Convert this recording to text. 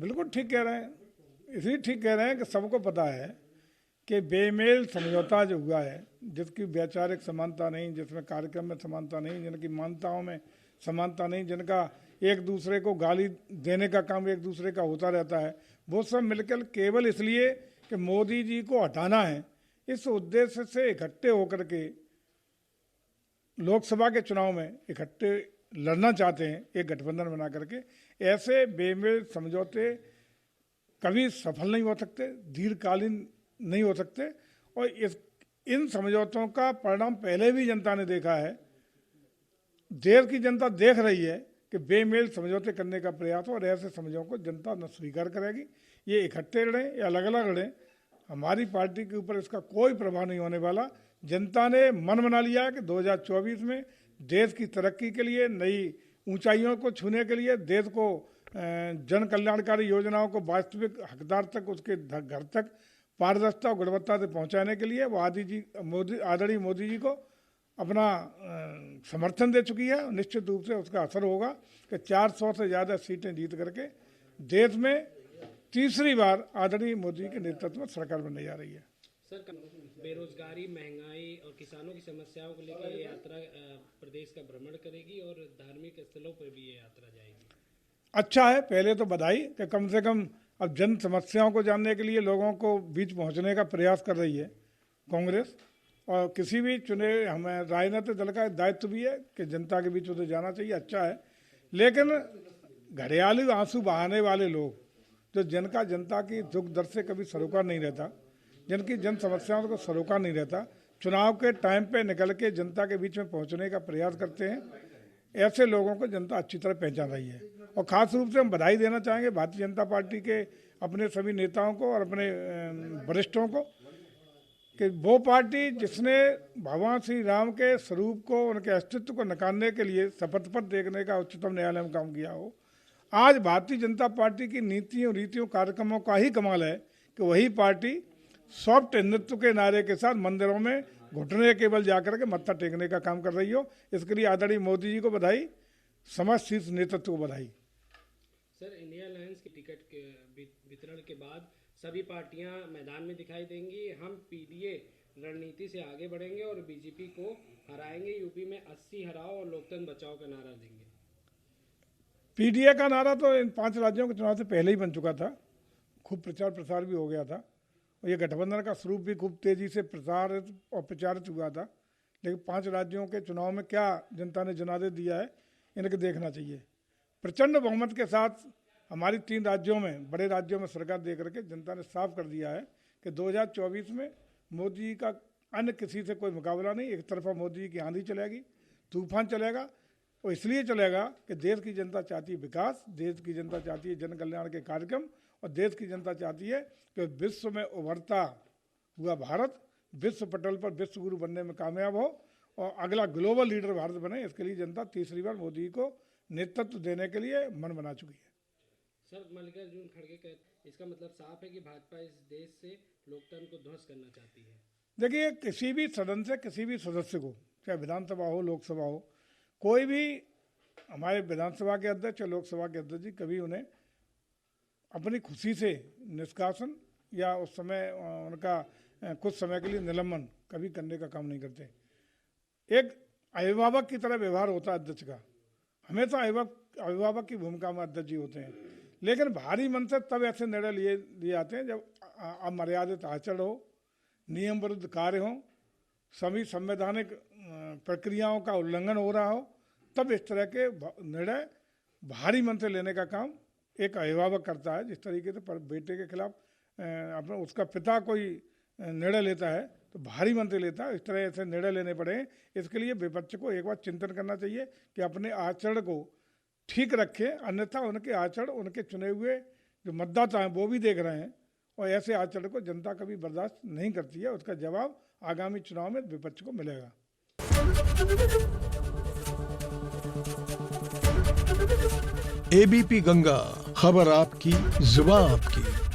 बिल्कुल ठीक कह रहे हैं, इसलिए ठीक कह रहे हैं कि सबको पता है कि बेमेल समझौता जो हुआ है, जिसकी वैचारिक समानता नहीं, जिसमें कार्यक्रम में समानता नहीं, जिनकी मान्यताओं में समानता नहीं, जिनका एक दूसरे को गाली देने का काम एक दूसरे का होता रहता है, वो सब मिलकर केवल इसलिए कि मोदी जी को हटाना है, इस उद्देश्य से इकट्ठे होकर के लोकसभा के चुनाव में इकट्ठे लड़ना चाहते हैं, एक गठबंधन बना करके। ऐसे बेमेल समझौते कभी सफल नहीं हो सकते, दीर्घकालीन नहीं हो सकते, और इन समझौतों का परिणाम पहले भी जनता ने देखा है। देश की जनता देख रही है कि बेमेल समझौते करने का प्रयास हो, और ऐसे समझौतों को जनता न स्वीकार करेगी। ये इकट्ठे लड़ें या अलग अलग लड़ें, हमारी पार्टी के ऊपर इसका कोई प्रभाव नहीं होने वाला। जनता ने मन बना लिया है कि 2024 में देश की तरक्की के लिए, नई ऊंचाइयों को छूने के लिए, देश को जन कल्याणकारी योजनाओं को वास्तविक हकदार तक, उसके घर तक पारदर्शिता और गुणवत्ता से पहुंचाने के लिए वो आदरणीय मोदी जी को अपना समर्थन दे चुकी है। निश्चित रूप से उसका असर होगा कि 400 से ज़्यादा सीटें जीत करके देश में तीसरी बार आदरणीय मोदी के नेतृत्व में सरकार बनने जा रही है। सर, बेरोजगारी, महंगाई और किसानों की समस्याओं को लेकर ये यात्रा प्रदेश का भ्रमण करेगी और धार्मिक स्थलों पर भी ये यात्रा जाएगी। अच्छा है, पहले तो बधाई कि कम से कम अब जन समस्याओं को जानने के लिए लोगों को बीच पहुंचने का प्रयास कर रही है कांग्रेस। और किसी भी चुने हमें राजनीतिक दल का दायित्व भी है कि जनता के बीच उधर जाना चाहिए, अच्छा है। लेकिन घड़ियाली आंसू बहाने वाले लोग, जो जनता की दुख दर्द से कभी सरोकार नहीं रहता, जिनकी जन समस्याओं को सरोकार नहीं रहता, चुनाव के टाइम पे निकल के जनता के बीच में पहुंचने का प्रयास करते हैं, ऐसे लोगों को जनता अच्छी तरह पहचान रही है। और ख़ास रूप से हम बधाई देना चाहेंगे भारतीय जनता पार्टी के अपने सभी नेताओं को और अपने वरिष्ठों को कि वो पार्टी जिसने भगवान श्री राम के स्वरूप को, उनके अस्तित्व को नकारने के लिए शपथ पत्र देखने का उच्चतम न्यायालय में काम किया हो। आज भारतीय जनता पार्टी की नीतियों, रीतियों, कार्यक्रमों का ही कमाल है कि वही पार्टी सॉफ्ट हिंदुत्व के नारे के साथ मंदिरों में घुटने के बल जाकर के मत्था टेकने का काम कर रही हो। इसके लिए आदरणीय मोदी जी को बधाई, समाज शीर्ष नेतृत्व को बधाई। सर, इंडिया अलायंस की टिकट के वितरण के बाद सभी पार्टियां मैदान में दिखाई देंगी। हम पीडीए रणनीति से आगे बढ़ेंगे और बीजेपी को हराएंगे। यूपी में 80 हराओ और लोकतंत्र बचाओ का नारा देंगे। पीडीए का नारा तो इन 5 राज्यों के चुनाव से पहले ही बन चुका था, खूब प्रचार प्रसार भी हो गया था, और ये गठबंधन का स्वरूप भी खूब तेजी से प्रसारित और प्रचारित हुआ था। लेकिन 5 राज्यों के चुनाव में क्या जनता ने जनादेश दिया है, इनके देखना चाहिए। प्रचंड बहुमत के साथ हमारी 3 राज्यों में, बड़े राज्यों में सरकार दे करके जनता ने साफ कर दिया है कि 2024 में मोदी जी का अन्य किसी से कोई मुकाबला नहीं। एक तरफा मोदी जी की आंधी चलेगी, तूफान चलेगा, और इसलिए चलेगा कि देश की जनता चाहती है विकास, देश की जनता चाहती है जन कल्याण के कार्यक्रम, और देश की जनता चाहती है कि विश्व में उभरता हुआ भारत विश्व पटल पर विश्व गुरु बनने में कामयाब हो और अगला ग्लोबल लीडर भारत बने। इसके लिए जनता तीसरी बार मोदी को नेतृत्व देने के लिए मन बना चुकी है। सर, मल्लिकार्जुन खड़गे का इसका मतलब साफ है कि भाजपा इस देश से लोकतंत्र को ध्वस्त करना चाहती है। देखिए, किसी भी सदन से किसी भी सदस्य को, चाहे विधानसभा हो, लोकसभा हो, कोई भी हमारे विधानसभा के अध्यक्ष या लोकसभा के अध्यक्ष जी कभी उन्हें अपनी खुशी से निष्कासन या उस समय उनका कुछ समय के लिए निलंबन कभी करने का काम नहीं करते। एक अभिभावक की तरह व्यवहार होता है अध्यक्ष का, हमेशा अभिभावक की भूमिका में अध्यक्ष जी होते हैं। लेकिन भारी मन से तब ऐसे निर्णय लिए जाते हैं जब अमर्यादित आचरण हो, नियम विरुद्ध कार्य हो, सभी संवैधानिक प्रक्रियाओं का उल्लंघन हो रहा हो, तब इस तरह के निर्णय भारी मन से लेने का काम एक अभिभावक करता है। जिस तरीके से बेटे के खिलाफ अपना उसका पिता कोई निर्णय लेता है तो भारी मन से लेता है, इस तरह ऐसे निर्णय लेने पड़े। इसके लिए विपक्ष को एक बार चिंतन करना चाहिए कि अपने आचरण को ठीक रखें, अन्यथा उनके आचरण, उनके चुने हुए जो मतदाता हैं वो भी देख रहे हैं, और ऐसे आचरण को जनता कभी बर्दाश्त नहीं करती है। उसका जवाब आगामी चुनाव में विपक्ष को मिलेगा। एबीपी गंगा, खबर आपकी, जुबान आपकी।